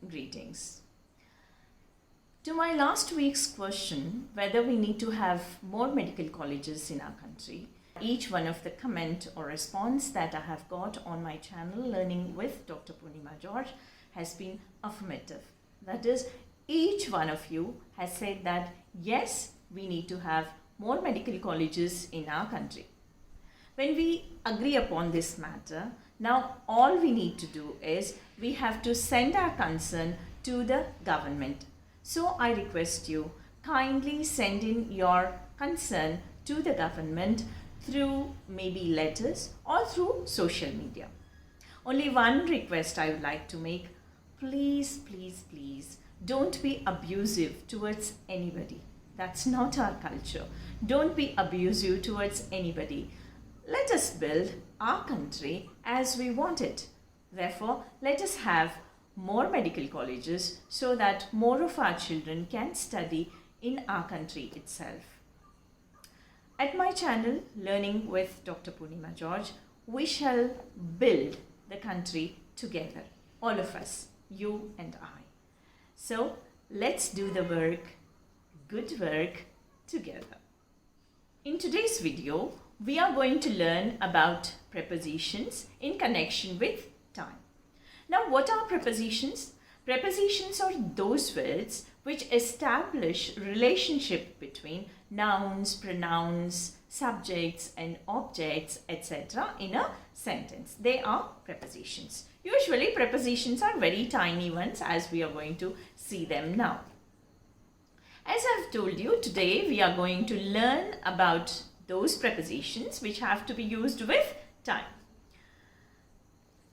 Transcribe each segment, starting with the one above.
greetings. To my last week's question, whether we need to have more medical colleges in our country, each one of the comment or response that I have got on my channel, Learning with Dr. Poornima George, has been affirmative. That is, each one of you has said that yes, we need to have more medical colleges in our country. When we agree upon this matter, now all we need to do is we have to send our concern to the government. So I request you, kindly send in your concern to the government through maybe letters or through social media. Only one request I would like to make. Please, please, please don't be abusive towards anybody. That's not our culture. Don't be abusive towards anybody. Let us build our country as we want it. Therefore, let us have more medical colleges so that more of our children can study in our country itself. At my channel, Learning with Dr. Poornima George, we shall build the country together. All of us, you and I. So, let's do the work, good work, together. In today's video, we are going to learn about prepositions in connection with time. Now, what are prepositions? Prepositions are those words which establish relationship between nouns, pronouns, subjects and objects, etc. in a sentence. They are prepositions. Usually, prepositions are very tiny ones, as we are going to see them now. As I've told you, today we are going to learn about those prepositions which have to be used with time.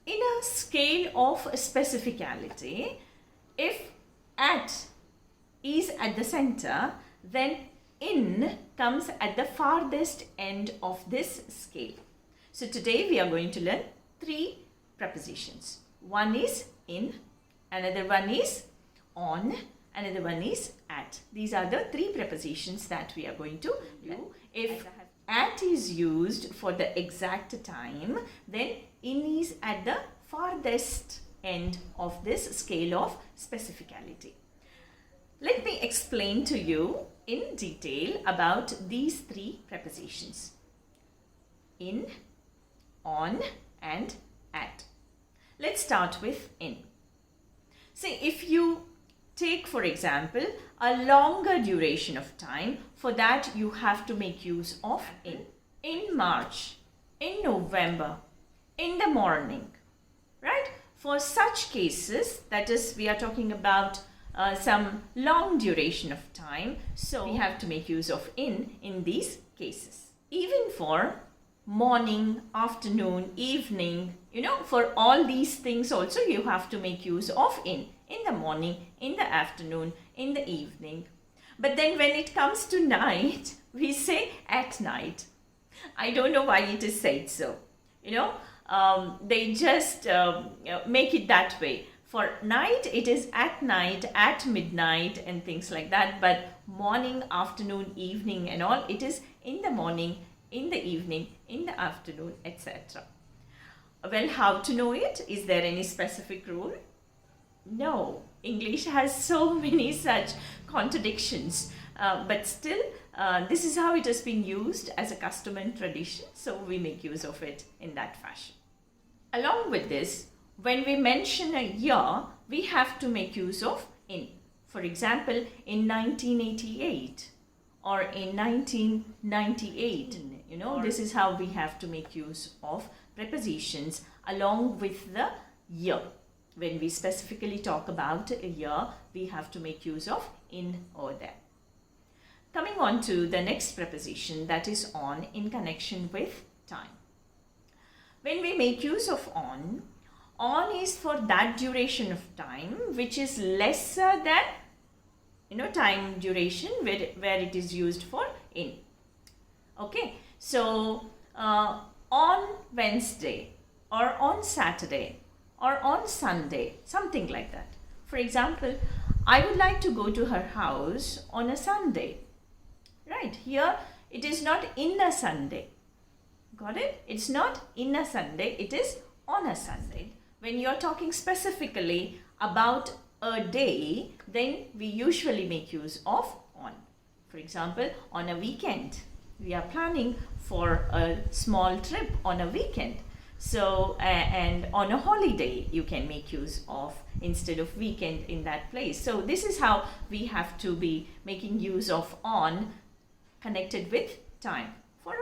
In a scale of specificality, if at is at the center, then in comes at the farthest end of this scale. So today we are going to learn three prepositions. One is in, another one is on, another one is at. These are the three prepositions that we are going to learn. If at is used for the exact time, then in is at the farthest end of this scale of specificality. Let me explain to you in detail about these three prepositions: in, on and at. Let's start with in. See, if you take, for example, a longer duration of time, for that you have to make use of in. In March, in November, in the morning, right? For such cases, that is, we are talking about some long duration of time, so we have to make use of in these cases. Even for morning, afternoon, evening, for all these things also you have to make use of in the morning, in the afternoon, in the evening. But then when it comes to night, we say at night. I don't know why it is said so. They just make it that way. For night, it is at night, at midnight and things like that. But morning, afternoon, evening and all, it is in the morning, in the evening, in the afternoon, etc. Well, how to know it? Is there any specific rule? No. English has so many such contradictions. But still, this is how it has been used as a custom and tradition. So we make use of it in that fashion. Along with this, when we mention a year, we have to make use of in. For example, in 1988 or in 1998, this is how we have to make use of prepositions along with the year. When we specifically talk about a year, we have to make use of in over there. Coming on to the next preposition, that is on, in connection with time. When we make use of on is for that duration of time which is lesser than time duration where it is used for in. Okay, so on Wednesday or on Saturday or on Sunday, something like that. For example, I would like to go to her house on a Sunday. Right, here it is not in a Sunday. Got it? It's not in a Sunday, it is on a Sunday. When you are talking specifically about a day, then we usually make use of on. For example, on a weekend, we are planning for a small trip on a weekend. So, and on a holiday, you can make use of instead of weekend in that place. So, this is how we have to be making use of on connected with time. For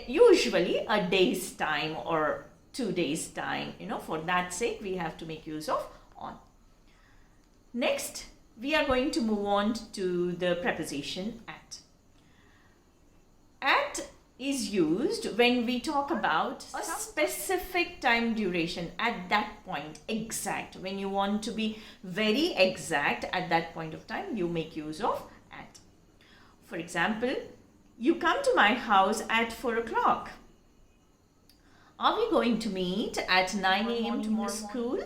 usually a day's time or 2 days' time, for that sake, we have to make use of on. Next, we are going to move on to the preposition at. At is used when we talk about a specific time duration at that point, exact. When you want to be very exact at that point of time, you make use of at. For example, you come to my house at 4 o'clock. Are we going to meet at 9 a.m. tomorrow school?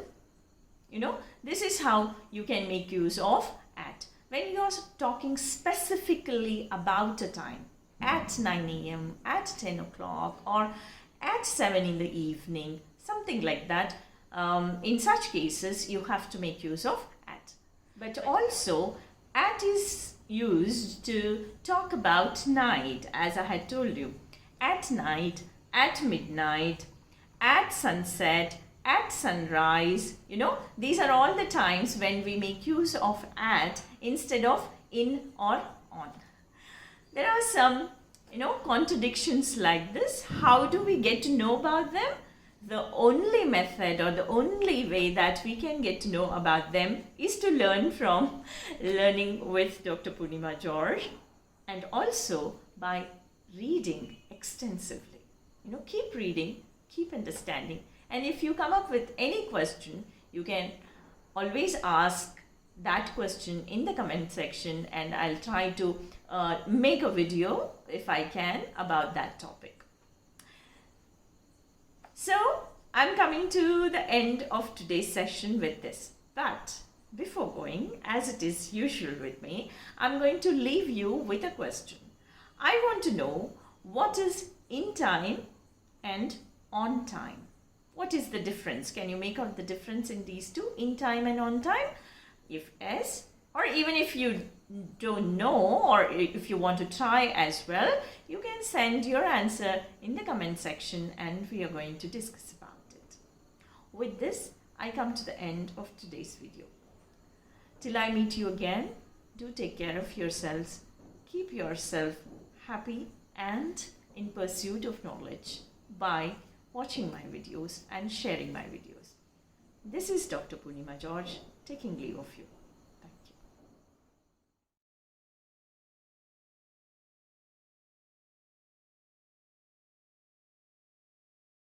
This is how you can make use of at. When you are talking specifically about a time, at 9 a.m., at 10 o'clock, or at 7 in the evening, something like that. In such cases, you have to make use of at. But also, at is used to talk about night, as I had told you. At night, at midnight, at sunset, at sunrise, these are all the times when we make use of at instead of in or on. There are some, contradictions like this. How do we get to know about them? The only method or the only way that we can get to know about them is to learn from learning with Dr. Poornima George, and also by reading extensively. Keep reading, keep understanding. And if you come up with any question, you can always ask that question in the comment section, and I'll try to make a video if I can about that topic. So I'm coming to the end of today's session with this. But before going, as it is usual with me, I'm going to leave you with a question. I want to know what is in time and on time. What is the difference? Can you make out the difference in these two, in time and on time? If yes, or even if you don't know, or if you want to try as well, you can send your answer in the comment section and we are going to discuss about it. With this, I come to the end of today's video. Till I meet you again, do take care of yourselves. Keep yourself happy and in pursuit of knowledge by watching my videos and sharing my videos. This is Dr. Poornima George taking leave of you.